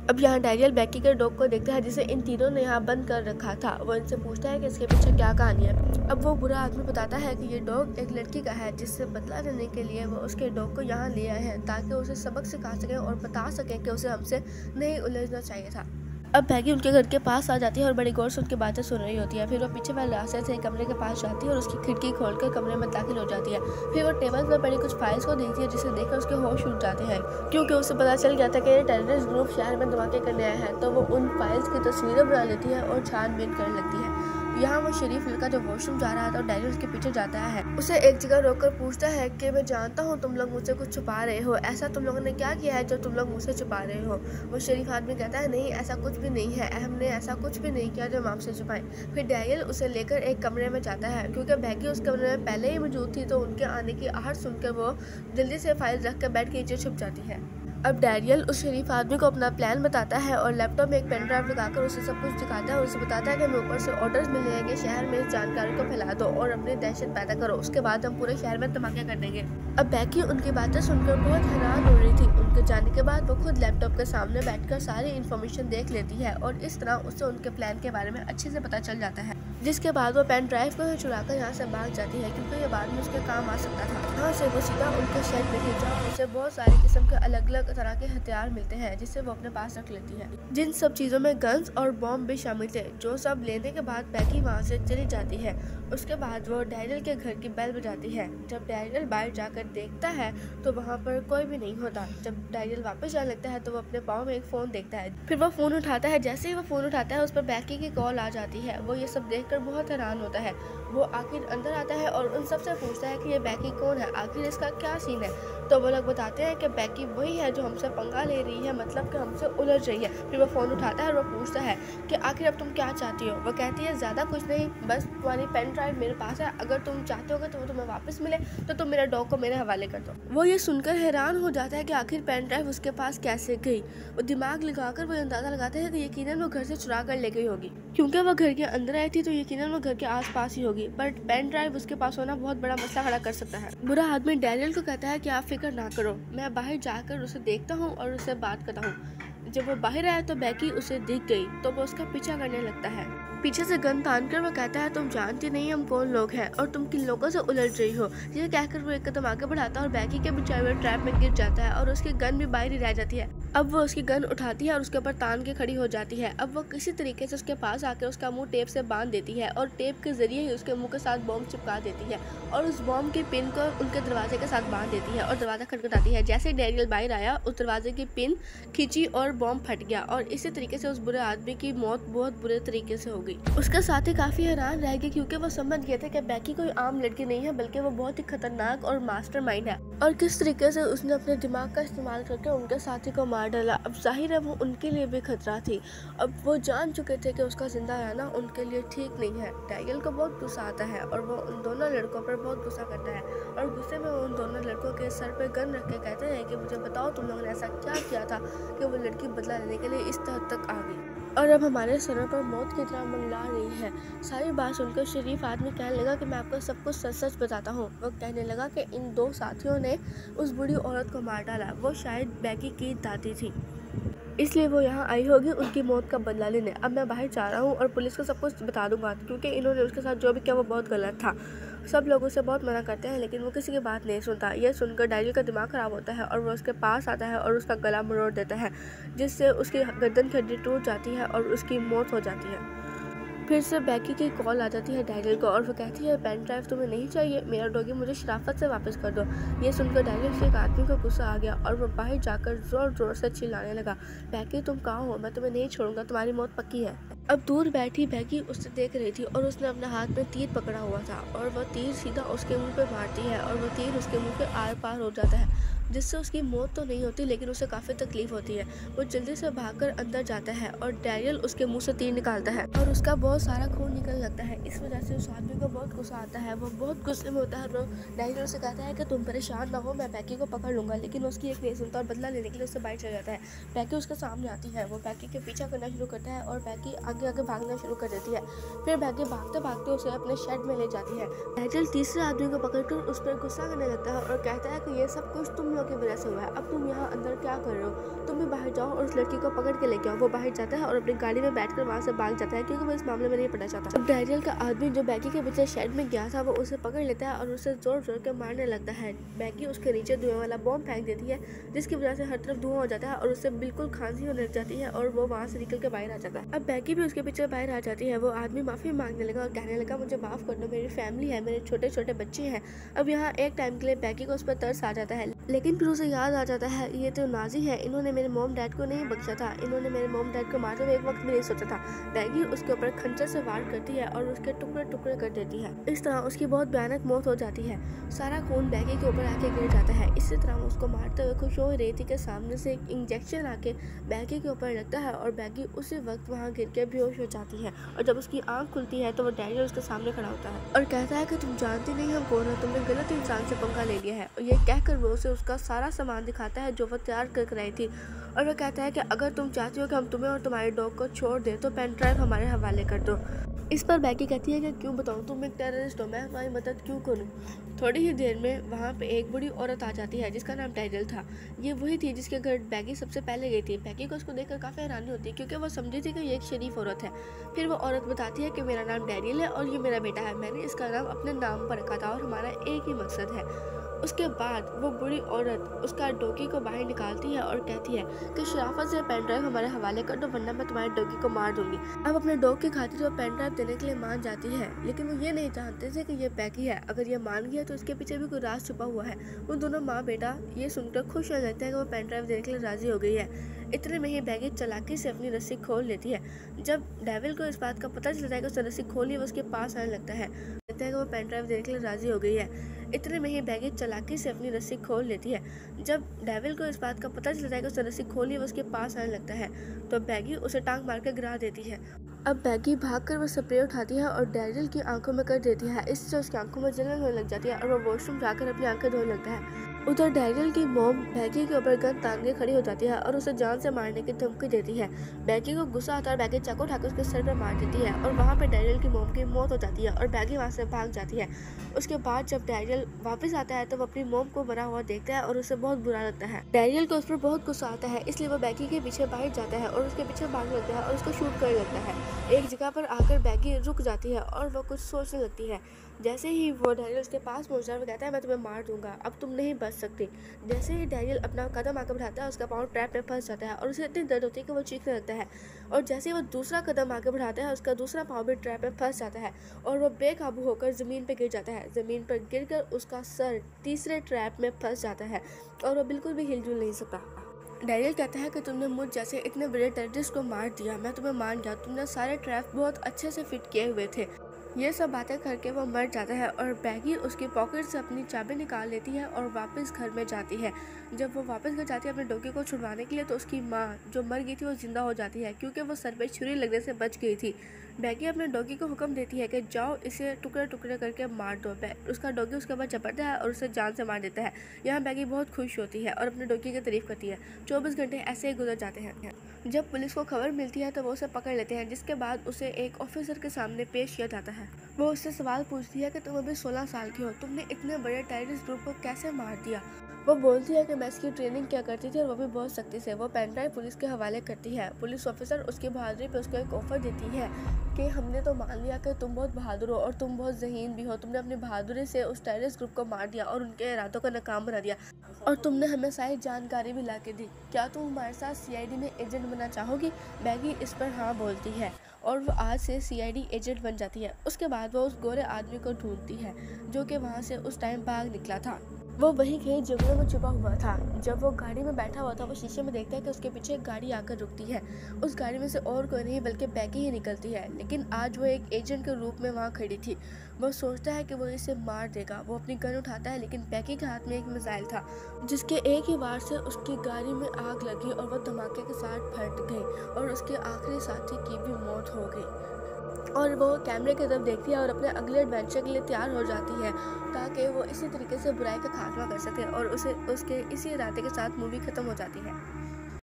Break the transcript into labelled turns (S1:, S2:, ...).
S1: अब यहाँ डैनियल बेकी के डॉग को देखता है जिसे इन तीनों ने यहाँ बंद कर रखा था। वो इनसे पूछता है कि इसके पीछे क्या कहानी है। अब वो बुरा आदमी बताता है कि ये डॉग एक लड़की का है जिससे बदला लेने के लिए वो उसके डॉग को यहाँ ले आए हैं ताकि उसे सबक सिखा सकें और बता सकें कि उसे हमसे नहीं उलझना चाहिए था। अब बैगी उनके घर के पास आ जाती है और बड़ी गौर से उनकी बातें सुन रही होती है। फिर वो पीछे वाले रास्ते से कमरे के पास जाती है और उसकी खिड़की खोलकर कमरे में दाखिल हो जाती है। फिर वो टेबल पर पड़ी कुछ फाइल्स को देखती है जिसे देखकर उसके होश उड़ जाते हैं क्योंकि उसे पता चल गया था कि ये टेररिस्ट ग्रुप शहर में धमाके करने आए हैं। तो वो उन फाइल्स की तस्वीरें बना लेती है और छानबीन करने लगती है। यहाँ वो शरीफ लड़का जो वॉशरूम जा रहा था और डैनियल उसके पीछे जाता है। उसे एक जगह रोककर पूछता है कि मैं जानता हूँ तुम लोग मुझसे कुछ छुपा रहे हो, ऐसा तुम लोगों ने क्या किया है जो तुम लोग मुझसे छुपा रहे हो। वो शरीफ आदमी कहता है नहीं ऐसा कुछ भी नहीं है, हमने ऐसा कुछ भी नहीं किया जो हम आपसे छुपाएं। फिर डैनियल उसे लेकर एक कमरे में जाता है क्योंकि बैगी उस कमरे में पहले ही मौजूद थी। तो उनके आने की आहट सुनकर वो जल्दी से फाइल रख कर बेड के नीचे छुप जाती है। अब डैनियल उस शरीफ आदमी को अपना प्लान बताता है और लैपटॉप में एक पेन ड्राइव लगाकर उसे सब कुछ दिखाता है और उसे बताता है कि हमें ऊपर से ऑर्डर्स मिले हैं कि शहर में इस जानकारी को फैला दो और अपनी दहशत पैदा करो, उसके बाद हम पूरे शहर में धमाके कर देंगे। अब बैकी उनकी बातें सुनकर बहुत हैरान हो रही थी। उनके जाने के बाद वो खुद लैपटॉप के सामने बैठकर सारी इन्फॉर्मेशन देख लेती है और इस तरह उसे उनके प्लान के बारे में अच्छे से पता चल जाता है। जिसके बाद वो पेन ड्राइव को चुराकर यहाँ से भाग जाती है क्योंकि ये बाद में उसके काम आ सकता था। यहाँ से वो सीधा उनके शेड में थी जहाँ उसे बहुत सारी किस्म के अलग अलग तरह के हथियार मिलते हैं जिसे वो अपने पास रख लेती है। जिन सब चीजों में गन्स और बॉम्ब भी शामिल थे, जो सब लेने के बाद बैकी वहाँ से चली जाती है। उसके बाद वो डैनियल के घर की बेल बजाती है। जब डैनियल बाहर जाकर देखता है तो वहाँ पर कोई भी नहीं होता। जब डैनियल वापस जाने लगता है तो वो अपने पाँव में एक फोन देखता है। फिर वो फोन उठाता है। जैसे ही वो फोन उठाता है उस पर बैकी की कॉल आ जाती है। वो ये सब देखकर बहुत हैरान होता है। वो आखिर अंदर आता है और उन सबसे पूछता है कि ये बैकी कौन है, आखिर इसका क्या सीन है। तो वो लोग बताते हैं कि बैकी वही है जो हमसे पंगा ले रही है, मतलब कि हमसे उलझ रही है। फिर वो फ़ोन उठाता है और वो पूछता है कि आखिर अब तुम क्या चाहती हो। वो कहती है ज़्यादा कुछ नहीं, बस तुम्हारी पेन ड्राइव मेरे पास है, अगर तुम चाहते हो तो वो तुम्हें वापस मिले तो तुम मेरा डॉग को मेरे हवाले कर दो। वो ये सुनकर हैरान हो जाता है कि आखिर पेन ड्राइव उसके पास कैसे गई। वो दिमाग लगाकर वो अंदाज़ा लगाते हैं कि यकीनन वो घर से चुरा कर ले गई होगी, क्योंकि वो घर के अंदर आई थी तो यकीनन वो घर के आसपास ही होगी। बट पेन ड्राइव उसके पास होना बहुत बड़ा मसला खड़ा कर सकता है। बुरा आदमी डैनियल को कहता है कि आप फिक्र ना करो, मैं बाहर जाकर उसे देखता हूँ और उससे बात करता हूँ। जब वो बाहर आया तो बैकी उसे दिख गई तो वो उसका पीछा करने लगता है। पीछे से गन तान कर वो कहता है तुम जानती नहीं हम कौन लोग हैं और तुम किन लोगों से उलझ रही हो। ये कहकर वो एक कदम आगे बढ़ाता है और बैकी के बेचारे ट्रैप में गिर जाता है और उसकी गन भी बाहर ही रह जाती है। अब वो उसकी गन उठाती है और उसके ऊपर तान के खड़ी हो जाती है। अब वो किसी तरीके से उसके पास आकर उसका मुंह टेप से बांध देती है और टेप के जरिए ही उसके मुंह के साथ बॉम्ब चिपका देती है और उस बॉम्ब की पिन को उनके दरवाजे के साथ बांध देती है और दरवाजा खटखटाती है। जैसे डैनियल बाहर आया उस दरवाजे की पिन खींची और बॉम्ब फट गया और इसी तरीके से उस बुरे आदमी की मौत बहुत बुरे तरीके से हो गई। उसके साथी काफी हैरान रह गए क्योंकि वो समझ गए थे कि बैकी कोई आम लड़की नहीं है बल्कि वो बहुत ही खतरनाक और मास्टरमाइंड है और किस तरीके से उसने अपने दिमाग का इस्तेमाल करके उनके साथी को मार डाला। अब जाहिर है वो उनके लिए भी खतरा थी। अब वो जान चुके थे कि उसका जिंदा रहना उनके लिए ठीक नहीं है। डैनियल को बहुत गुस्सा आता है और वो उन दोनों लड़कों पर बहुत गुस्सा करता है और गुस्से में वो उन दोनों लड़कों के सर पे गन रख के कहते हैं कि मुझे बताओ तुम लोगों ने ऐसा क्या किया था कि वो लड़की बदला लेने के लिए इस हद तक आ गई और अब हमारे सरों पर मौत की तरह मंडरा रही है। सारी बात सुनकर शरीफ आदमी कहने लगा कि मैं आपको सब कुछ सच सच बताता हूँ। वो कहने लगा कि इन दो साथियों ने उस बुरी औरत को मार डाला। वो शायद बैकी की दादी थी, इसलिए वो यहाँ आई होगी उनकी मौत का बदला लेने। अब मैं बाहर जा रहा हूँ और पुलिस को सब कुछ बता दूंगा क्योंकि इन्होंने उसके साथ जो भी किया वो बहुत गलत था। सब लोग उसे बहुत मना करते हैं लेकिन वो किसी की बात नहीं सुनता। यह सुनकर डैनियल का दिमाग ख़राब होता है और वो उसके पास आता है और उसका गला मरोड़ देता है जिससे उसकी गर्दन की हड्डी टूट जाती है और उसकी मौत हो जाती है। फिर से बैकी की कॉल आ जाती है डैनियल को और वो कहती है पेन ड्राइव तुम्हें नहीं चाहिए, मेरा डॉगी मुझे शराफत से वापस कर दो। ये सुनकर डैनियल से एक आदमी को गुस्सा आ गया और वो बाहर जाकर ज़ोर ज़ोर से चिल्लाने लगा, बैकी तुम कहाँ हो, मैं तुम्हें नहीं छोड़ूंगा, तुम्हारी मौत पक्की है। अब दूर बैठी बैकी उसे देख रही थी और उसने अपने हाथ में तीर पकड़ा हुआ था और वह तीर सीधा उसके मुंह पे मारती है और वह तीर उसके मुंह के आर पार हो जाता है जिससे उसकी मौत तो नहीं होती लेकिन उसे काफ़ी तकलीफ होती है। वो जल्दी से भागकर अंदर जाता है और डैनियल उसके मुंह से तीर निकालता है और उसका बहुत सारा खून निकलने लगता है। इस वजह से उस आदमी को बहुत गुस्सा आता है। वो बहुत गुस्से में होता है और डैनियल से कहता है कि तुम परेशान ना हो, मैं बैकी को पकड़ लूँगा। लेकिन उसकी एक नहीं सुनता और बदला लेने के लिए उससे बाहर चला जाता है। बैकी उसके सामने आती है। वो बैकी के पीछा करना शुरू करता है और बैकी आगे आगे भागना शुरू कर देती है। फिर बैगी भागते भागते उसे अपने शेड में ले जाती है। डैरियल तीसरे आदमी को पकड़कर उस पर गुस्सा करने लगता है और कहता है कि ये सब कुछ तुम लोगों की वजह से हुआ है। अब तुम यहाँ अंदर क्या कर रहे हो? तुम भी बाहर जाओ और उस लड़की को पकड़ के लेके आओ। वो बाहर जाता है और अपनी गाड़ी में बैठकर वहाँ से भाग जाता है क्योंकि वो इस मामले में नहीं पड़ना चाहता। अब डैरियल का आदमी जो बैगी के पीछे शेड में गया था वो उसे पकड़ लेता है और उसे जोर जोर के मारने लगता है। बैगी उसके नीचे धुएं वाला बॉम्ब फेंक देती है जिसकी वजह से हर तरफ धुआं हो जाता है और उससे बिल्कुल खांसी होने लग जाती है और वो वहाँ से निकल के बाहर आ जाता है। अब बैगी भी उसके पीछे बाहर आ जाती है। वो आदमी माफी मांगने लगा और कहने लगा मुझे माफ कर दो, मेरी फैमिली है, मेरे छोटे छोटे बच्चे हैं। अब यहाँ एक टाइम के लिए बैगी को उस पर तरस आ जाता है, लेकिन फिर उसे याद आ जाता है ये तो नाजी है, इन्होंने मेरे मॉम डैड को नहीं बख्शा था, इन्होंने मेरे मॉम डैड को मारते हुए एक वक्त भी नहीं सोचा था। बैगी उसके ऊपर खंजर से वार करती है और उसके टुकड़े टुकड़े कर देती है। इस तरह उसकी बहुत भयानक मौत हो जाती है। सारा खून बैगी के ऊपर आके गिर जाता है। इसी तरह वो उसको मारते हुए खुश हो रही थी कि सामने से एक इंजेक्शन आके बैगी के ऊपर लगता है और बैगी उसी वक्त वहाँ गिर के बेहोश हो जाती है। और जब उसकी आंख खुलती है तो वो डैरियल उसके सामने खड़ा होता है और कहता है कि तुम जानती नहीं हम कौन हो, तुमने गलत इंसान से पंगा ले लिया है। और ये कहकर वो उसे उसका सारा सामान दिखाता है जो वो तैयार कर आई थी और वह कहता है कि अगर तुम चाहती हो कि हम तुम्हें और तुम्हारे डॉग को छोड़ दें तो पेन ड्राइव हमारे हवाले कर दो। इस पर बैगी कहती है कि क्यों बताऊं, तुम एक टेररिस्ट हो, मैं तुम्हारी मदद क्यों करूं। थोड़ी ही देर में वहाँ पे एक बड़ी औरत आ जाती है जिसका नाम डैरियल था। ये वही थी जिसके घर बैगी सबसे पहले गई थी। बैगी को उसको देखकर काफ़ी हैरानी होती है क्योंकि वो समझी थी कि ये एक शरीफ औरत है। फिर वो औरत बताती है कि मेरा नाम डैरियल है और ये मेरा बेटा है, मैंने इसका नाम अपने नाम पर रखा था और हमारा एक ही मकसद है। उसके बाद वो बुरी औरत उसका डॉगी को बाहर निकालती है और कहती है कि शराफत से पेन ड्राइव हमारे हवाले कर दो वरना मैं तुम्हारे डॉगी को मार दूंगी। अब अपने डॉग की खातिर वो पेन ड्राइव देने के लिए मान जाती है, लेकिन वो ये नहीं जानते थे कि ये बैगी है। अगर ये मान गया तो इसके पीछे भी कोई राज छुपा हुआ है। वो दोनों माँ बेटा ये सुनकर खुश हो जाते हैं कि वो पेन ड्राइव देने के लिए राजी हो गई है। इतने में ही बैगी चालाकी से अपनी रस्सी खोल लेती है। जब डेविल को इस बात का पता चलता है कि उसने रस्सी खोली, वो उसके पास आने लगता है, कहता है कि वो पेन ड्राइव देने के लिए राजी हो गई है। इतने में ही बैगी चालाकी से अपनी रस्सी खोल लेती है। जब डेविल को इस बात का पता चलता है कि उसने रस्सी खोली, वो उसके पास आने लगता है तो बैगी उसे टांग मार कर गिरा देती है। अब बैगी भागकर वो स्प्रे उठाती है और डैरियल की आंखों में कर देती है। इससे उसकी आंखों में जलन होने लग जाती है और वो वॉशरूम जाकर अपनी आंखें धोने लगता है। उधर डैरियल की मॉम बैगी के ऊपर गन तान के खड़ी हो जाती है और उसे जान से मारने की धमकी देती है। बैगी को गुस्सा आता है और बैगी चाकू उठाकर उसके सर पर मार देती है और वहाँ पर डैरियल की मॉम की मौत हो जाती है और बैगी वहाँ से भाग जाती है। उसके बाद जब डैरियल वापस आता है तो वो अपनी मॉम को मरा हुआ देखता है और उसे बहुत बुरा लगता है। डैरियल को उस पर बहुत गुस्सा आता है, इसलिए वो बैगी के पीछे बाहर जाता है और उसके पीछे भागने लगता है और उसको शूट करने लगता है। एक जगह पर आकर बैगी रुक जाती है और वो कुछ सोचने लगती है। जैसे ही वो डैरियल उसके पास पहुंचता है वो कहता है मैं तुम्हें मार दूंगा, अब तुम नहीं बच सकती। जैसे ही डैरियल अपना कदम आगे बढ़ाता है उसका पाँव ट्रैप में फंस जाता है और उसे इतनी दर्द होती है कि वो चीखने लगता है। और जैसे ही वो दूसरा कदम आगे बढ़ाता है उसका दूसरा पाँव भी ट्रैप में फंस जाता है और वो बेकाबू होकर ज़मीन पर गिर जाता है। ज़मीन पर गिरकर उसका सर तीसरे ट्रैप में फंस जाता है और वो बिल्कुल भी हिलजुल नहीं सकता। डैरियल कहता है कि तुमने मुझ जैसे इतने बड़े टेररिस्ट को मार दिया, मैं तुम्हें मान गया, तुमने सारे ट्रैप बहुत अच्छे से फिट किए हुए थे। ये सब बातें करके वो मर जाता है और बैगी उसकी पॉकेट से अपनी चाबी निकाल लेती है और वापस घर में जाती है। जब वो वापस घर जाती है अपने डॉगी को छुड़वाने के लिए तो उसकी माँ जो मर गई थी वो जिंदा हो जाती है क्योंकि वो सर पे छुरी लगने से बच गई थी। बैगी अपने डॉगी को हुक्म देती है कि जाओ इसे टुकड़े टुकड़े करके मार दो। उसका डॉगी उसके बाद झपटता है और उसे जान से मार देता है। यहाँ बैगी बहुत खुश होती है और अपने डॉगी की तारीफ करती है। 24 घंटे ऐसे ही गुजर जाते हैं। जब पुलिस को खबर मिलती है तो वो उसे पकड़ लेते हैं, जिसके बाद उसे एक ऑफिसर के सामने पेश किया जाता है। वो उससे सवाल पूछती है कि तुम अभी 16 साल की हो, तुमने इतने बड़े टेररिस्ट ग्रुप को कैसे मार दिया। वो बोलती है कि मैं इसकी ट्रेनिंग क्या करती थी और वो भी बहुत सख्ती से। वो पेन ड्राइव पुलिस के हवाले करती है। पुलिस ऑफिसर उसकी बहादुरी पे उसको एक ऑफर देती है कि हमने तो मान लिया कि तुम बहुत बहादुर हो और तुम बहुत ज़हीन भी हो, तुमने अपनी बहादुरी से उस टेररिस्ट ग्रुप को मार दिया और उनके इरादों को नाकाम बना दिया और तुमने हमें सारी जानकारी भी ला के दी। क्या तुम हमारे साथ CID में एजेंट बनना चाहोगी। बैगी इस पर हाँ बोलती है और वो आज से CID एजेंट बन जाती है। उसके बाद वो उस गोरे आदमी को ढूंढती है जो कि वहाँ से उस टाइम भाग निकला था। वो वहीं के जंगलों में छुपा हुआ था। जब वो गाड़ी में बैठा हुआ था वो शीशे में देखता है कि उसके पीछे एक गाड़ी आकर रुकती है। उस गाड़ी में से और कोई नहीं बल्कि बैगी ही निकलती है, लेकिन आज वो एक एजेंट के रूप में वहाँ खड़ी थी। वो सोचता है कि वो इसे मार देगा। वो अपनी गन उठाता है, लेकिन बैगी के हाथ में एक मिसाइल था जिसके एक ही वार से उसकी गाड़ी में आग लगी और वो धमाके के साथ फट गई और उसके आखिरी साथी की भी मौत हो गई। और वो कैमरे की तरफ देखती है और अपने अगले एडवेंचर के लिए तैयार हो जाती है ताकि वो इसी तरीके से बुराई का खात्मा कर सके और उसके इसी इरादे के साथ मूवी ख़त्म हो जाती है।